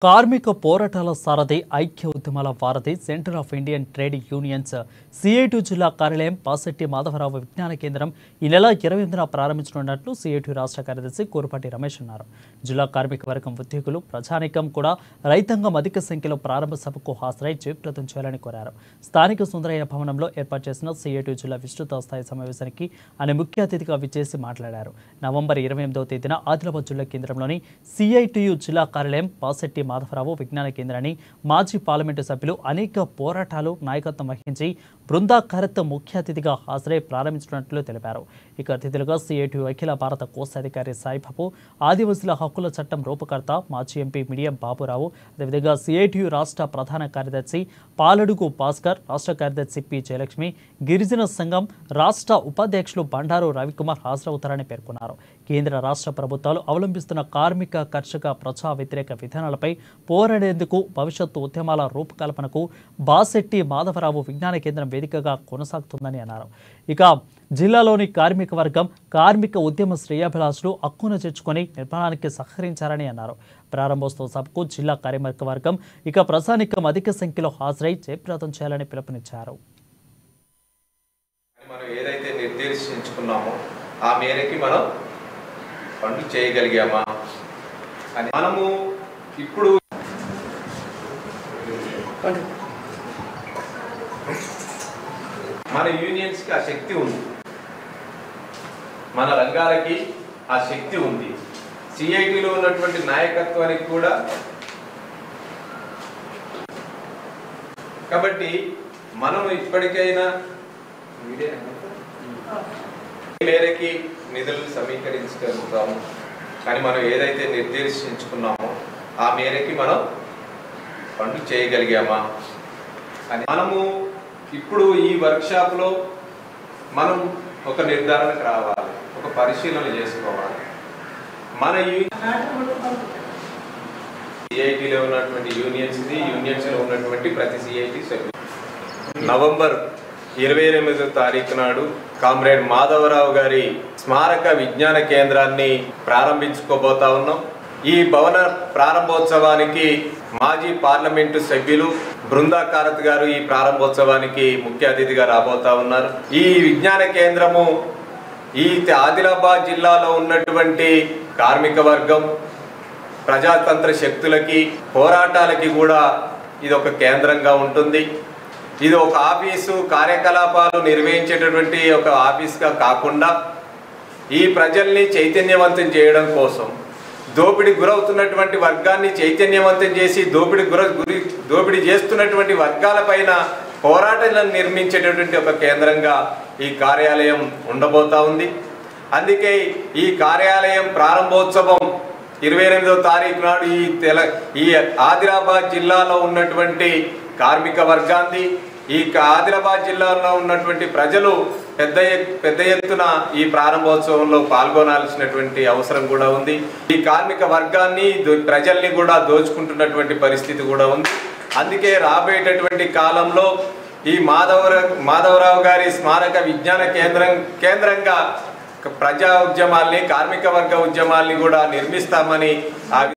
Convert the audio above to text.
కార్మిక పోరాటాల సారథి ఐక్య ఉద్యమాల వారధి centre of Indian trade unions CIT జిల్లా కార్యాలయం పాసెట్టి మాధవరావు విజ్ఞాన కేంద్రం ఈ నెల 28న ప్రారంభించనున్నట్లు సిఐటి రాష్ట్ర కార్యదర్శి కూరపాటి రమేష్ అన్నారు. జిల్లా కార్మిక వర్గం ఉద్యోగులు ప్రజానీకం కూడా రైతాంగం అధిక సంఖ్యలో ప్రారంభ సభకు హాజరై జయప్రదం చేయాలని కోరారు. స్థానిక సుందరయ్య భవనంలో ఏర్పాటు చేసిన సిఐటి జిల్లా విస్తృత స్థాయి సమావేశానికి ఆయన ముఖ్య అతిథిగా విచ్చేసి మాట్లాడారు. నవంబర్ 28వ తేదీన ఆదిలాబాద్ జిల్లా కేంద్రంలోని సిఐటియు జిల్లా కార్యాలయం పాసెట్టి మాధవరావు విజ్ఞాన కేంద్రాన్ని మాజీ పార్లమెంటు సభ్యులు అనేక పోరాటాలు నాయకత్వం వహించి బృందా కరత్ ముఖ్య అతిథిగా హాజరై ప్రారంభించినట్లు తెలిపారు. ఇక అతిథులుగా సిఐటియు అఖిల భారత కోశాధికారి సాయిబాబు, ఆదివాసుల హక్కుల చట్టం రూపకర్త మాజీ ఎంపీ మిడియం బాబురావు, అదేవిధంగా సిఐటియు రాష్ట్ర ప్రధాన కార్యదర్శి పాలడుగు భాస్కర్, రాష్ట్ర కార్యదర్శి పి జయలక్ష్మి, గిరిజన సంఘం రాష్ట్ర ఉపాధ్యక్షులు బండారు రవికుమార్ హాజరవుతారని పేర్కొన్నారు. కేంద్ర రాష్ట్ర ప్రభుత్వాలు అవలంబిస్తున్న కార్మిక కర్షక ప్రజా వ్యతిరేక విధానాలపై పోరాడేందుకు భవిష్యత్తు ఉద్యమాల రూపకల్పనకు బాసెట్టి మాధవరావు విజ్ఞాన కేంద్రం వేదికగా కొనసాగుతుందని అన్నారు. ఇక జిల్లాలోని కార్మిక వర్గం కార్మిక ఉద్యమ శ్రేయాభిలాషులు హక్కును చేర్చుకొని నిర్మాణానికి సహకరించారని అన్నారు. ప్రారంభోత్సవ సభకు జిల్లా కార్మిక వర్గం ఇక ప్రజానికం అధిక సంఖ్యలో హాజరై జయప్రదం చేయాలని పిలుపునిచ్చారు. మనం ఏదైతే నిర్దేశించుకున్నామో ఆ మేరకి మనం పనులు చేయగలిగామా అని మనము ఇప్పుడు మన యూనియన్స్కి ఆ శక్తి ఉంది, మన రంగాలకి ఆ శక్తి ఉంది. సిఐటిలో ఉన్నటువంటి నాయకత్వానికి కూడా. కాబట్టి మనం ఇప్పటికైనా మేరకి నిధులు సమీకరించగలుగుతాము, కానీ మనం ఏదైతే నిర్దేశించుకున్నామో ఆ మేరకి మనం పనులు చేయగలిగామా అని మనము ఇప్పుడు ఈ వర్క్షాప్లో మనం ఒక నిర్ధారణకు రావాలి, ఒక పరిశీలన చేసుకోవాలి. మన సిఐటిలో ఉన్నటువంటి యూనియన్స్లో ఉన్నటువంటి ప్రతి సిఐటి సభ్యులు నవంబర్ 28వ తారీఖు నాడు కామ్రేడ్ మాధవరావు గారి స్మారక విజ్ఞాన కేంద్రాన్ని ప్రారంభించుకోబోతా ఉన్నాం. ఈ భవన ప్రారంభోత్సవానికి మాజీ పార్లమెంటు సభ్యులు బృందా కారత్ గారు ఈ ప్రారంభోత్సవానికి ముఖ్య అతిథిగా రాబోతా ఉన్నారు. ఈ విజ్ఞాన కేంద్రము ఈ ఆదిలాబాద్ జిల్లాలో ఉన్నటువంటి కార్మిక వర్గం, ప్రజాతంత్ర శక్తులకి, పోరాటాలకి కూడా ఇది ఒక కేంద్రంగా ఉంటుంది. ఇది ఒక ఆఫీసు కార్యకలాపాలు నిర్వహించేటటువంటి ఒక ఆఫీస్గా కాకుండా ఈ ప్రజల్ని చైతన్యవంతం చేయడం కోసం, దోపిడీ గురవుతున్నటువంటి వర్గాన్ని చైతన్యవంతం చేసి దోపిడీ చేస్తున్నటువంటి వర్గాలపైన పోరాటాలను నిర్మించేటటువంటి ఒక కేంద్రంగా ఈ కార్యాలయం ఉండబోతా ఉంది. అందుకే ఈ కార్యాలయం ప్రారంభోత్సవం 28వ తారీఖు నాడు ఈ ఆదిలాబాద్ జిల్లాలో ఉన్నటువంటి కార్మిక వర్గాన్ని, ఈ ఆదిలాబాద్ జిల్లాలో ఉన్నటువంటి ప్రజలు పెద్ద ఎత్తున ఈ ప్రారంభోత్సవంలో పాల్గొనాల్సినటువంటి అవసరం కూడా ఉంది. ఈ కార్మిక వర్గాన్ని, ప్రజల్ని కూడా దోచుకుంటున్నటువంటి పరిస్థితి కూడా ఉంది. అందుకే రాబోయేటటువంటి కాలంలో ఈ మాధవరావు గారి స్మారక విజ్ఞాన కేంద్రంగా ప్రజా ఉద్యమాల్ని, కార్మిక వర్గ ఉద్యమాల్ని కూడా నిర్మిస్తామని